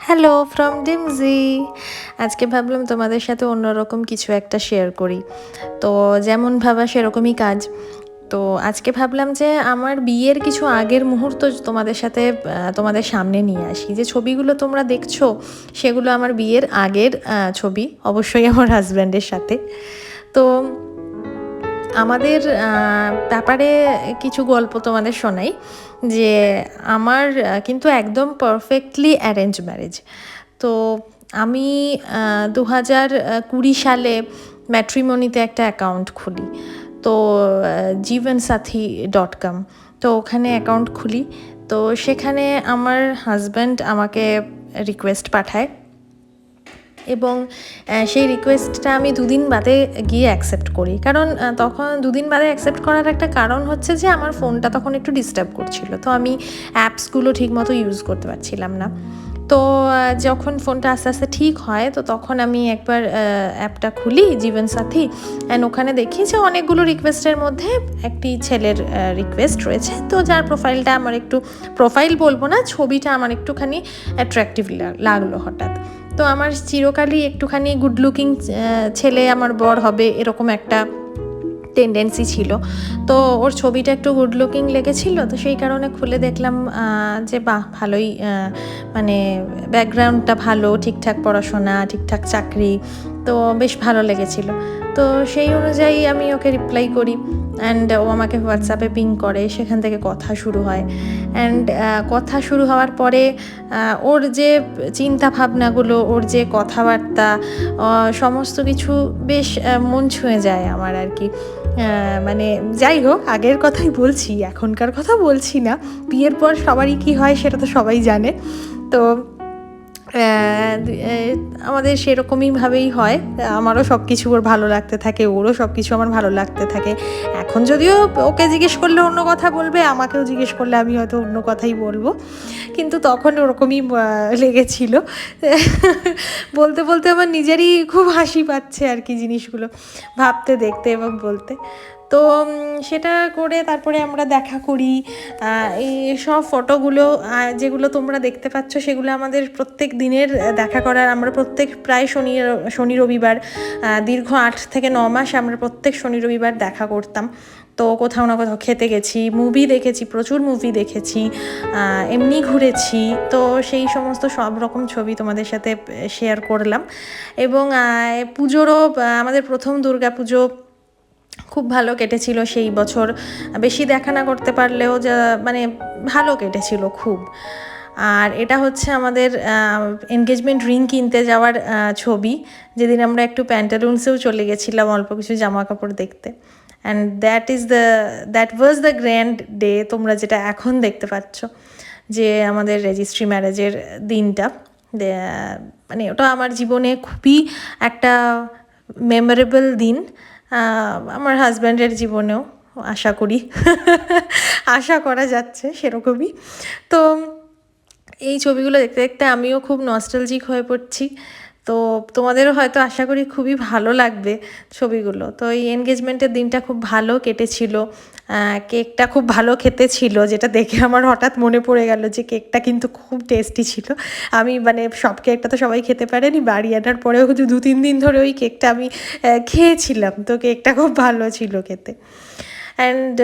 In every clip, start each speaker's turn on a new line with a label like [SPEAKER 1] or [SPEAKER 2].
[SPEAKER 1] Hello from ডিমজি। আজকে ভাবলাম তোমাদের সাথে অন্যরকম কিছু একটা শেয়ার করি। তো যেমন ভাবা সেরকমই কাজ। তো আজকে ভাবলাম যে আমার বিয়ের কিছু আগের মুহূর্ত তোমাদের সাথে তোমাদের সামনে নিয়ে আসি। যে ছবিগুলো তোমরা দেখছো সেগুলো আমার বিয়ের আগের ছবি, অবশ্যই আমার হাজব্যান্ডের সাথে। তো আমাদের ব্যাপারে কিছু গল্প তোমাদের শোনাই। যে আমার কিন্তু একদম পারফেক্টলি অ্যারেঞ্জ ম্যারেজ। তো আমি 2020 সালে ম্যাট্রিমনিতে একটা অ্যাকাউন্ট খুলি। তো জীবনসাথী.com, তো ওখানে অ্যাকাউন্ট খুলি। তো সেখানে আমার হাজব্যান্ড আমাকে রিকোয়েস্ট পাঠায় এবং সেই রিকোয়েস্টটা আমি দুদিন বাদে গিয়ে অ্যাকসেপ্ট করি। কারণ তখন দুদিন বাদে অ্যাকসেপ্ট করার একটা কারণ হচ্ছে যে আমার ফোনটা তখন একটু ডিস্টার্ব করছিল, তো আমি অ্যাপসগুলো ঠিকমতো ইউজ করতে পারছিলাম না। তো যখন ফোনটা আস্তে আস্তে ঠিক হয়, তো তখন আমি একবার অ্যাপটা খুলি জীবনসাথী, অ্যান্ড ওখানে দেখি যে অনেকগুলো রিকোয়েস্টের মধ্যে একটি ছেলের রিকোয়েস্ট রয়েছে। তো যার প্রোফাইলটা আমার একটু, প্রোফাইল বলবো না, ছবিটা আমার একটুখানি অ্যাট্রাকটিভ লাগলো হঠাৎ। তো আমার চিরকালই একটুখানি গুড লুকিং ছেলে আমার বর হবে এরকম একটা টেন্ডেন্সি ছিল। তো ওর ছবিটা একটু গুড লুকিং লেগেছিল, তো সেই কারণে খুলে দেখলাম যে বাহ, ভালোই, মানে ব্যাকগ্রাউন্ডটা ভালো, ঠিকঠাক পড়াশোনা, ঠিকঠাক চাকরি, তো বেশ ভালো লেগেছিল। তো সেই অনুযায়ী আমি ওকে রিপ্লাই করি, অ্যান্ড ও আমাকে হোয়াটসঅ্যাপে পিং করে, সেখান থেকে কথা শুরু হয়। অ্যান্ড কথা শুরু হওয়ার পরে ওর যে চিন্তা ভাবনাগুলো, ওর যে কথাবার্তা, সমস্ত কিছু বেশ মন ছুঁয়ে যায় আমার আর কি। মানে যাই হোক, আগের কথাই বলছি, এখনকার কথা বলছি না। বিয়ের পর সবারই কী হয় সেটা তো সবাই জানে। তো আমাদের সেরকমইভাবেই হয়, আমারও সব কিছু ওর ভালো লাগতে থাকে, ওরও সব কিছু আমার ভালো লাগতে থাকে। এখন যদিও ওকে জিজ্ঞেস করলে অন্য কথা বলবে, আমাকেও জিজ্ঞেস করলে আমি হয়তো অন্য কথাই বলবো, কিন্তু তখন ওরকমই লেগেছিল। বলতে বলতে আমার নিজেরই খুব হাসি পাচ্ছে আর কি, জিনিসগুলো ভাবতে, দেখতে এবং বলতে। তো সেটা করে তারপরে আমরা দেখা করি। এই সব ফটোগুলো যেগুলো তোমরা দেখতে পাচ্ছ সেগুলো আমাদের প্রত্যেক দিনের দেখা করার। আমরা প্রত্যেক প্রায় শনি রবিবার, দীর্ঘ 8 থেকে 9 মাস আমরা প্রত্যেক শনি রবিবার দেখা করতাম। তো কোথাও না কোথাও খেতে গেছি, মুভি দেখেছি, প্রচুর মুভি দেখেছি, এমনি ঘুরেছি। তো সেই সমস্ত সব রকম ছবি তোমাদের সাথে শেয়ার করলাম। এবং পুজোরও, আমাদের প্রথম দুর্গা পুজো খুব ভালো কেটেছিল সেই বছর। বেশি দেখা না করতে পারলেও যা মানে ভালো কেটেছিল খুব। আর এটা হচ্ছে আমাদের এনগেজমেন্ট রিং কিনতে যাওয়ার ছবি, যেদিন আমরা একটু প্যান্টালুন্সেও চলে গেছিলাম অল্প কিছু জামা কাপড় দেখতে। And that was the grand day, তোমরা যেটা এখন দেখতে পাচ্ছ, যে আমাদের রেজিস্ট্রি ম্যারেজের দিনটা। মানে ওটা আমার জীবনে খুবই একটা মেমোরেবল দিন, আমার হাজব্যান্ডের জীবনেও আশা করি, আশা করা যাচ্ছে সেরকমই। তো এই ছবিগুলো দেখতে দেখতে আমিও খুব নস্টালজিক হয়ে পড়ছি। তো তোমাদেরও হয়তো আশা করি খুবই ভালো লাগবে ছবিগুলো। তো এই এনগেজমেন্টের দিনটা খুব ভালো কেটেছিল। কেকটা খুব ভালো খেতে ছিল, যেটা দেখে আমার হঠাৎ মনে পড়ে গেল যে কেকটা কিন্তু খুব টেস্টি ছিল। আমি মানে সব কেকটা তো সবাই খেতে পারেনি, বাড়ি আনার পরেও 2-3 দিন ধরে ওই কেকটা আমি খেয়েছিলাম। তো কেকটা খুব ভালো ছিল খেতে। অ্যান্ড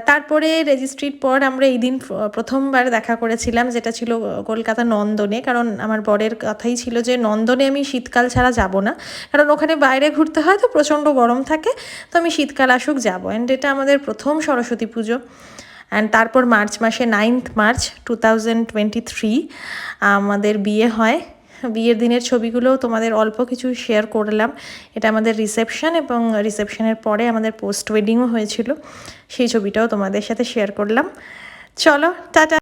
[SPEAKER 1] তারপরে রেজিস্ট্রির পর আমরা এই দিন প্রথমবার দেখা করেছিলাম, যেটা ছিল কলকাতা নন্দনে। কারণ আমার বরের কথাই ছিল যে নন্দনে আমি শীতকাল ছাড়া যাব না, কারণ ওখানে বাইরে ঘুরতে হয় তো প্রচণ্ড গরম থাকে, তো আমি শীতকাল আসুক যাবো। অ্যান্ড এটা আমাদের প্রথম সরস্বতী পুজো। অ্যান্ড তারপর মার্চ মাসে 9th মার্চ 2023 আমাদের বিয়ে হয়। বিয়ের দিনের ছবিগুলোও তোমাদের অল্প কিছু শেয়ার করলাম। এটা আমাদের রিসেপশন, এবং রিসেপশনের পরে আমাদের পোস্ট ওয়েডিংও হয়েছিল, সেই ছবিটাও তোমাদের সাথে শেয়ার করলাম। চলো, টাটা।